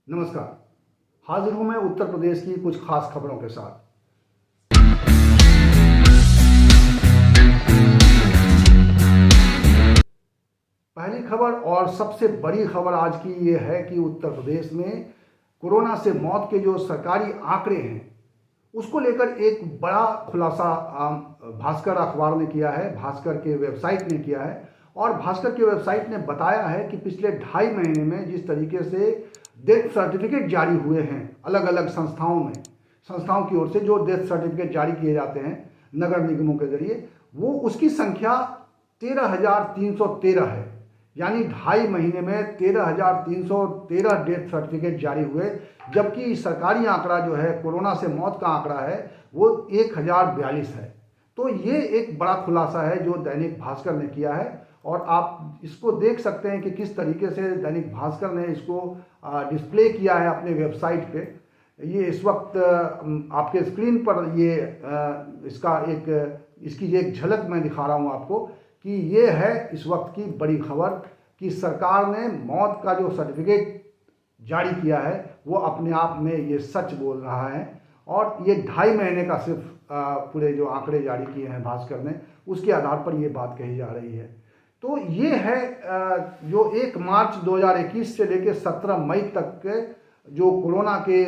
नमस्कार। हाजिर हूं मैं उत्तर प्रदेश की कुछ खास खबरों के साथ। पहली खबर और सबसे बड़ी खबर आज की ये है कि उत्तर प्रदेश में कोरोना से मौत के जो सरकारी आंकड़े हैं उसको लेकर एक बड़ा खुलासा भास्कर अखबार ने किया है, भास्कर के वेबसाइट ने किया है। और भास्कर के वेबसाइट ने बताया है कि पिछले 2.5 महीने में जिस तरीके से डेथ सर्टिफिकेट जारी हुए हैं अलग अलग संस्थाओं की ओर से जो डेथ सर्टिफिकेट जारी किए जाते हैं नगर निगमों के जरिए, वो उसकी संख्या 13,313 है। यानी 2.5 महीने में 13,313 डेथ सर्टिफिकेट जारी हुए, जबकि सरकारी आंकड़ा जो है कोरोना से मौत का आंकड़ा है वो 1042 है। तो ये एक बड़ा खुलासा है जो दैनिक भास्कर ने किया है और आप इसको देख सकते हैं कि किस तरीके से दैनिक भास्कर ने इसको डिस्प्ले किया है अपने वेबसाइट पे। ये इस वक्त आपके स्क्रीन पर ये इसकी एक झलक मैं दिखा रहा हूँ आपको कि ये है इस वक्त की बड़ी खबर कि सरकार ने मौत का जो सर्टिफिकेट जारी किया है वो अपने आप में ये सच बोल रहा है। और ये 2.5 महीने का सिर्फ पूरे जो आंकड़े जारी किए हैं भास्कर ने, उसके आधार पर ये बात कही जा रही है। तो ये है जो 1 मार्च 2021 से लेकर 17 मई तक के जो कोरोना के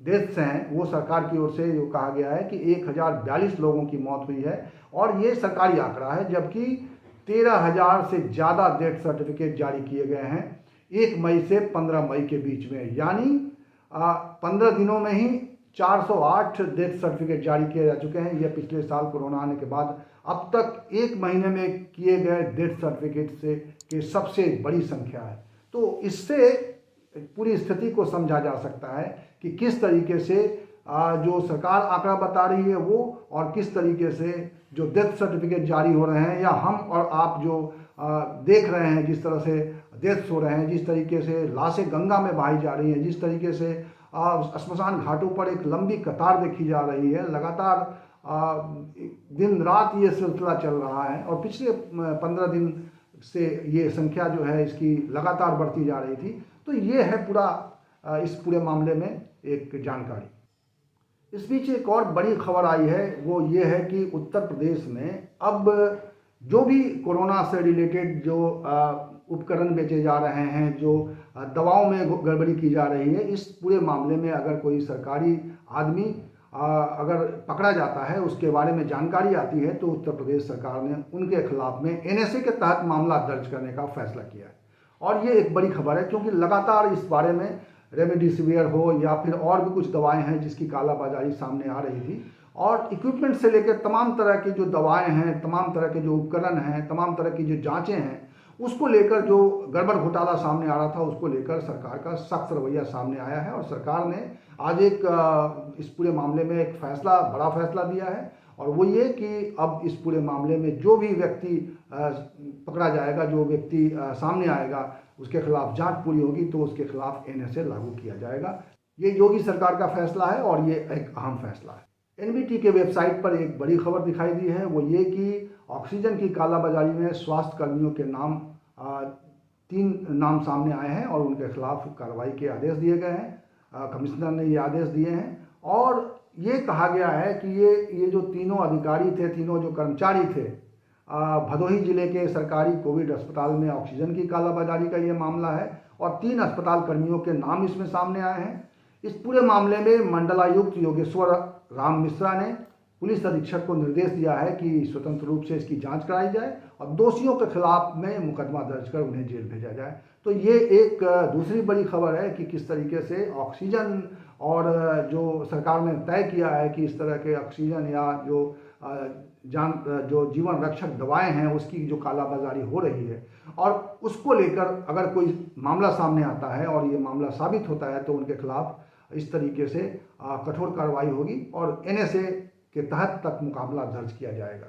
डेथ्स हैं वो सरकार की ओर से जो कहा गया है कि 1042 लोगों की मौत हुई है और ये सरकारी आंकड़ा है, जबकि 13,000 से ज़्यादा डेथ सर्टिफिकेट जारी किए गए हैं 1 मई से 15 मई के बीच में। यानी 15 दिनों में ही 408 डेथ सर्टिफिकेट जारी किए जा चुके हैं। यह पिछले साल कोरोना आने के बाद अब तक 1 महीने में किए गए डेथ सर्टिफिकेट से की सबसे बड़ी संख्या है। तो इससे पूरी स्थिति को समझा जा सकता है कि किस तरीके से जो सरकार आंकड़ा बता रही है वो, और किस तरीके से जो डेथ सर्टिफिकेट जारी हो रहे हैं या हम और आप जो देख रहे हैं, जिस तरह से डेथ्स हो रहे हैं, जिस तरीके से लाशें गंगा में बहाई जा रही हैं, जिस तरीके से श्मशान घाटों पर एक लंबी कतार देखी जा रही है, लगातार दिन रात ये सिलसिला चल रहा है और पिछले 15 दिन से ये संख्या जो है इसकी लगातार बढ़ती जा रही थी। तो ये है पूरा इस पूरे मामले में एक जानकारी। इस बीच एक और बड़ी खबर आई है, वो ये है कि उत्तर प्रदेश में अब जो भी कोरोना से रिलेटेड जो उपकरण बेचे जा रहे हैं, जो दवाओं में गड़बड़ी की जा रही है, इस पूरे मामले में अगर कोई सरकारी आदमी अगर पकड़ा जाता है, उसके बारे में जानकारी आती है, तो उत्तर प्रदेश सरकार ने उनके खिलाफ में एनएसए के तहत मामला दर्ज करने का फैसला किया है। और ये एक बड़ी खबर है क्योंकि लगातार इस बारे में रेमडेसिविर हो या फिर और भी कुछ दवाएं हैं जिसकी कालाबाजारी सामने आ रही थी, और इक्विपमेंट से लेकर तमाम तरह की जो दवाएं हैं, तमाम तरह के जो उपकरण हैं, तमाम तरह की जो जांचें हैं, उसको लेकर जो गड़बड़ घोटाला सामने आ रहा था उसको लेकर सरकार का सख्त रवैया सामने आया है। और सरकार ने आज इस पूरे मामले में एक बड़ा फैसला दिया है, और वो ये कि अब इस पूरे मामले में जो भी व्यक्ति पकड़ा जाएगा, जो व्यक्ति सामने आएगा, उसके खिलाफ जांच पूरी होगी तो उसके खिलाफ एनएसए लागू किया जाएगा। ये योगी सरकार का फैसला है और ये एक अहम फैसला है। एनबीटी के वेबसाइट पर एक बड़ी खबर दिखाई दी है, वो ये कि ऑक्सीजन की कालाबाजारी में स्वास्थ्य कर्मियों के नाम 3 नाम सामने आए हैं और उनके खिलाफ कार्रवाई के आदेश दिए गए हैं। कमिश्नर ने ये आदेश दिए हैं और ये कहा गया है कि ये जो तीनों अधिकारी थे, तीनों जो कर्मचारी थे, भदोही जिले के सरकारी कोविड अस्पताल में ऑक्सीजन की कालाबाजारी का ये मामला है और 3 अस्पताल कर्मियों के नाम इसमें सामने आए हैं। इस पूरे मामले में मंडलायुक्त योगेश्वर राम मिश्रा ने पुलिस अधीक्षक को निर्देश दिया है कि स्वतंत्र रूप से इसकी जांच कराई जाए और दोषियों के खिलाफ में मुकदमा दर्ज कर उन्हें जेल भेजा जाए। तो ये एक दूसरी बड़ी खबर है कि किस तरीके से ऑक्सीजन और जो सरकार ने तय किया है कि इस तरह के ऑक्सीजन या जो जीवन रक्षक दवाएं हैं उसकी जो कालाबाजारी हो रही है, और उसको लेकर अगर कोई मामला सामने आता है और ये मामला साबित होता है तो उनके खिलाफ इस तरीके से कठोर कार्रवाई होगी और एनएसए के तहत तक मुकाबला दर्ज किया जाएगा।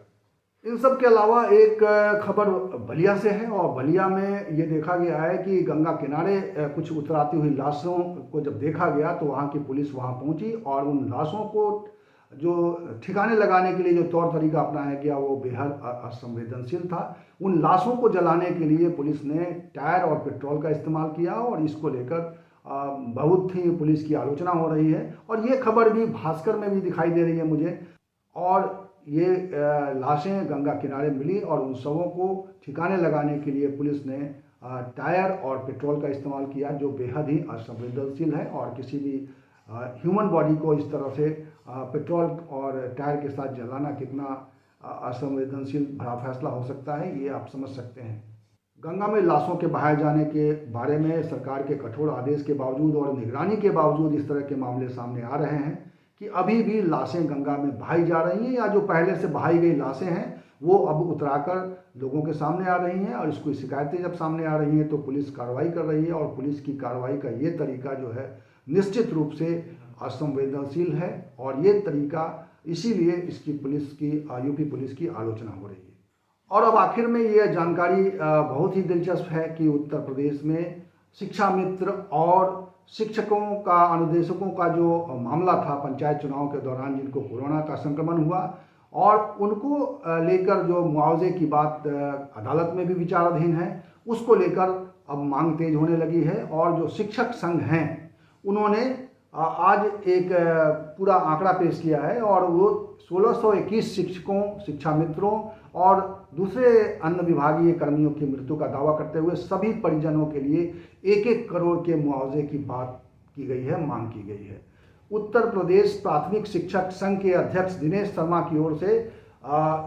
इन सब के अलावा एक खबर बलिया से है, और बलिया में ये देखा गया है कि गंगा किनारे कुछ उतराती हुई लाशों को जब देखा गया तो वहाँ की पुलिस वहाँ पहुँची और उन लाशों को जो ठिकाने लगाने के लिए जो तौर तरीका अपनाया गया वो बेहद असंवेदनशील था। उन लाशों को जलाने के लिए पुलिस ने टायर और पेट्रोल का इस्तेमाल किया और इसको लेकर बहुत ही पुलिस की आलोचना हो रही है। और ये खबर भी भास्कर में भी दिखाई दे रही है मुझे। और ये लाशें गंगा किनारे मिली और उन शवों को ठिकाने लगाने के लिए पुलिस ने टायर और पेट्रोल का इस्तेमाल किया, जो बेहद ही असंवेदनशील है। और किसी भी ह्यूमन बॉडी को इस तरह से पेट्रोल और टायर के साथ जलाना कितना असंवेदनशील भरा फैसला हो सकता है, ये आप समझ सकते हैं। गंगा में लाशों के बहाए जाने के बारे में सरकार के कठोर आदेश के बावजूद और निगरानी के बावजूद इस तरह के मामले सामने आ रहे हैं कि अभी भी लाशें गंगा में बहाई जा रही हैं, या जो पहले से बहाई गई लाशें हैं वो अब उतराकर लोगों के सामने आ रही हैं। और इसको शिकायतें जब सामने आ रही हैं तो पुलिस कार्रवाई कर रही है। और पुलिस की कार्रवाई का ये तरीका जो है निश्चित रूप से असंवेदनशील है, और ये तरीका इसीलिए इसकी पुलिस की यूपी पुलिस की आलोचना हो रही है। और अब आखिर में ये जानकारी बहुत ही दिलचस्प है कि उत्तर प्रदेश में शिक्षा मित्र और शिक्षकों का, अनुदेशकों का जो मामला था पंचायत चुनाव के दौरान, जिनको कोरोना का संक्रमण हुआ, और उनको लेकर जो मुआवजे की बात अदालत में भी विचाराधीन है, उसको लेकर अब मांग तेज होने लगी है। और जो शिक्षक संघ हैं उन्होंने आज एक पूरा आंकड़ा पेश किया है, और वो 1621 शिक्षकों, शिक्षा मित्रों और दूसरे अन्य विभागीय कर्मियों की मृत्यु का दावा करते हुए सभी परिजनों के लिए 1-1 करोड़ के मुआवजे की बात की गई है, मांग की गई है। उत्तर प्रदेश प्राथमिक शिक्षक संघ के अध्यक्ष दिनेश शर्मा की ओर से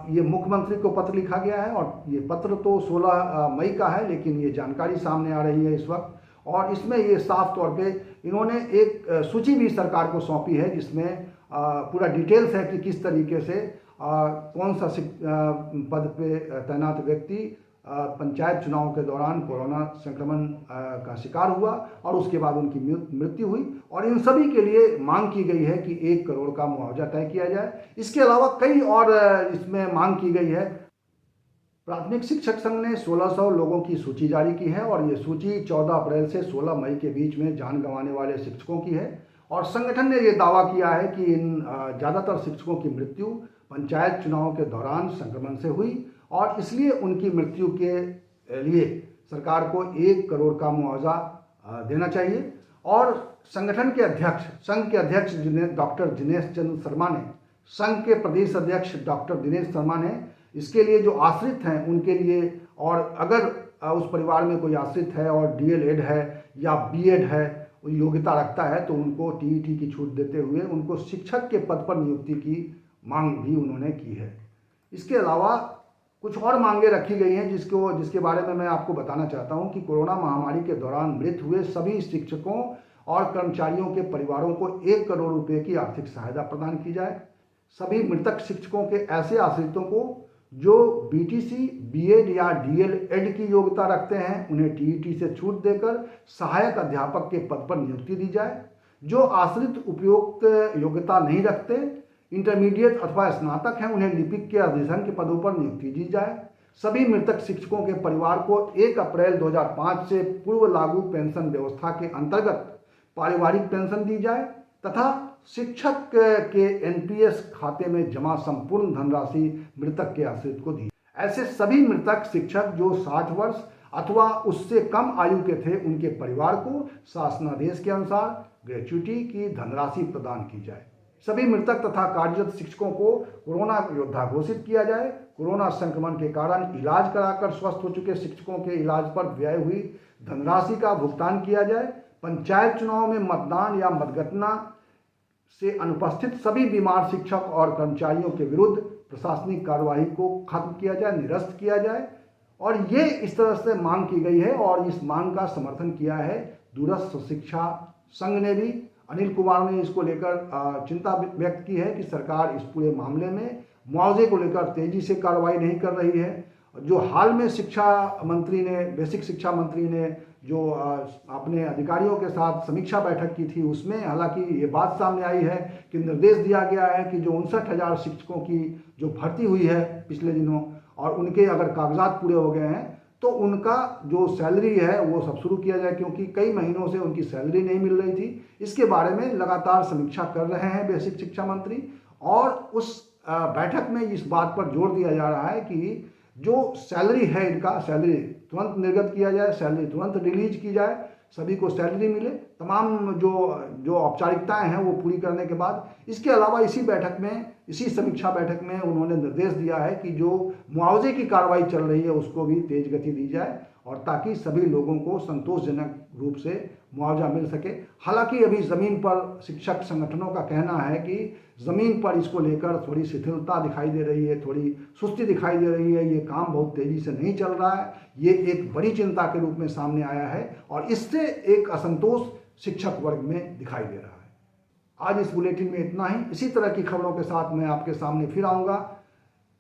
ये मुख्यमंत्री को पत्र लिखा गया है। और ये पत्र तो 16 मई का है, लेकिन ये जानकारी सामने आ रही है इस वक्त। और इसमें ये साफ तौर पे इन्होंने एक सूची भी सरकार को सौंपी है, जिसमें पूरा डिटेल्स है कि किस तरीके से कौन सा पद पे तैनात व्यक्ति पंचायत चुनाव के दौरान कोरोना संक्रमण का शिकार हुआ और उसके बाद उनकी मृत्यु हुई। और इन सभी के लिए मांग की गई है कि 1 करोड़ का मुआवजा तय किया जाए। इसके अलावा कई और इसमें मांग की गई है। प्राथमिक शिक्षक संघ ने 1600 लोगों की सूची जारी की है, और ये सूची 14 अप्रैल से 16 मई के बीच में जान गंवाने वाले शिक्षकों की है। और संगठन ने ये दावा किया है कि इन ज़्यादातर शिक्षकों की मृत्यु पंचायत चुनाव के दौरान संक्रमण से हुई, और इसलिए उनकी मृत्यु के लिए सरकार को 1 करोड़ का मुआवजा देना चाहिए। और संगठन के अध्यक्ष, संघ के अध्यक्ष डॉक्टर दिनेश चंद्र शर्मा ने, संघ के प्रदेश अध्यक्ष डॉक्टर दिनेश शर्मा ने इसके लिए जो आश्रित हैं उनके लिए, और अगर उस परिवार में कोई आश्रित है और DL.Ed है या B.Ed है, योग्यता रखता है, तो उनको TET की छूट देते हुए उनको शिक्षक के पद पर नियुक्ति की मांग भी उन्होंने की है। इसके अलावा कुछ और मांगे रखी गई हैं जिसके बारे में मैं आपको बताना चाहता हूं कि कोरोना महामारी के दौरान मृत हुए सभी शिक्षकों और कर्मचारियों के परिवारों को 1 करोड़ रुपए की आर्थिक सहायता प्रदान की जाए। सभी मृतक शिक्षकों के ऐसे आश्रितों को जो BTC, B.Ed या DL.Ed की योग्यता रखते हैं, उन्हें TET से छूट देकर सहायक अध्यापक के पद पर नियुक्ति दी जाए। जो आश्रित उपयुक्त योग्यता नहीं रखते, इंटरमीडिएट अथवा स्नातक हैं, उन्हें लिपिक के अधिशासन के पदों पर नियुक्ति दी जाए। सभी मृतक शिक्षकों के परिवार को 1 अप्रैल 2005 से पूर्व लागू पेंशन व्यवस्था के अंतर्गत पारिवारिक पेंशन दी जाए, तथा शिक्षक के NPS खाते में जमा संपूर्ण धनराशि मृतक के आश्रित को दी। ऐसे सभी मृतक शिक्षक जो 60 वर्ष अथवा उससे कम आयु के थे, उनके परिवार को शासनादेश के अनुसार ग्रेच्युटी की धनराशि प्रदान की जाए। सभी मृतक तथा कार्यरत शिक्षकों को कोरोना योद्धा घोषित किया जाए। कोरोना संक्रमण के कारण इलाज कराकर स्वस्थ हो चुके शिक्षकों के इलाज पर व्यय हुई धनराशि का भुगतान किया जाए। पंचायत चुनाव में मतदान या मतगणना से अनुपस्थित सभी बीमार शिक्षक और कर्मचारियों के विरुद्ध प्रशासनिक कार्यवाही को खत्म किया जाए, निरस्त किया जाए। और ये इस तरह से मांग की गई है, और इस मांग का समर्थन किया है दूरस्थ शिक्षा संघ ने भी। अनिल कुमार ने इसको लेकर चिंता व्यक्त की है कि सरकार इस पूरे मामले में मुआवजे को लेकर तेजी से कार्रवाई नहीं कर रही है। जो हाल में शिक्षा मंत्री ने, बेसिक शिक्षा मंत्री ने जो अपने अधिकारियों के साथ समीक्षा बैठक की थी, उसमें हालांकि ये बात सामने आई है कि निर्देश दिया गया है कि जो 59,000 शिक्षकों की जो भर्ती हुई है पिछले दिनों, और उनके अगर कागजात पूरे हो गए हैं, तो उनका जो सैलरी है वो सब शुरू किया जाए, क्योंकि कई महीनों से उनकी सैलरी नहीं मिल रही थी। इसके बारे में लगातार समीक्षा कर रहे हैं बेसिक शिक्षा मंत्री, और उस बैठक में इस बात पर जोर दिया जा रहा है कि जो सैलरी है इनका, सैलरी तुरंत निर्गत किया जाए, सैलरी तुरंत रिलीज की जाए, सभी को सैलरी मिले, तमाम जो जो औपचारिकताएं हैं वो पूरी करने के बाद। इसके अलावा इसी समीक्षा बैठक में उन्होंने निर्देश दिया है कि जो मुआवजे की कार्रवाई चल रही है उसको भी तेज गति दी जाए, और ताकि सभी लोगों को संतोषजनक रूप से मुआवजा मिल सके। हालांकि अभी ज़मीन पर शिक्षक संगठनों का कहना है कि ज़मीन पर इसको लेकर थोड़ी शिथिलता दिखाई दे रही है, थोड़ी सुस्ती दिखाई दे रही है, ये काम बहुत तेज़ी से नहीं चल रहा है। ये एक बड़ी चिंता के रूप में सामने आया है और इससे एक असंतोष शिक्षक वर्ग में दिखाई दे रहा है। आज इस बुलेटिन में इतना ही। इसी तरह की खबरों के साथ मैं आपके सामने फिर आऊँगा,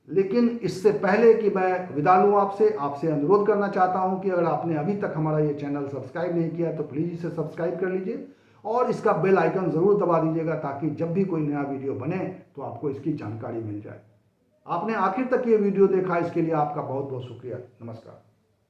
लेकिन इससे पहले कि मैं विदा लूँ आपसे अनुरोध करना चाहता हूं कि अगर आपने अभी तक हमारा ये चैनल सब्सक्राइब नहीं किया तो प्लीज़ इसे सब्सक्राइब कर लीजिए और इसका बेल आइकन ज़रूर दबा दीजिएगा, ताकि जब भी कोई नया वीडियो बने तो आपको इसकी जानकारी मिल जाए। आपने आखिर तक ये वीडियो देखा, इसके लिए आपका बहुत बहुत शुक्रिया। नमस्कार।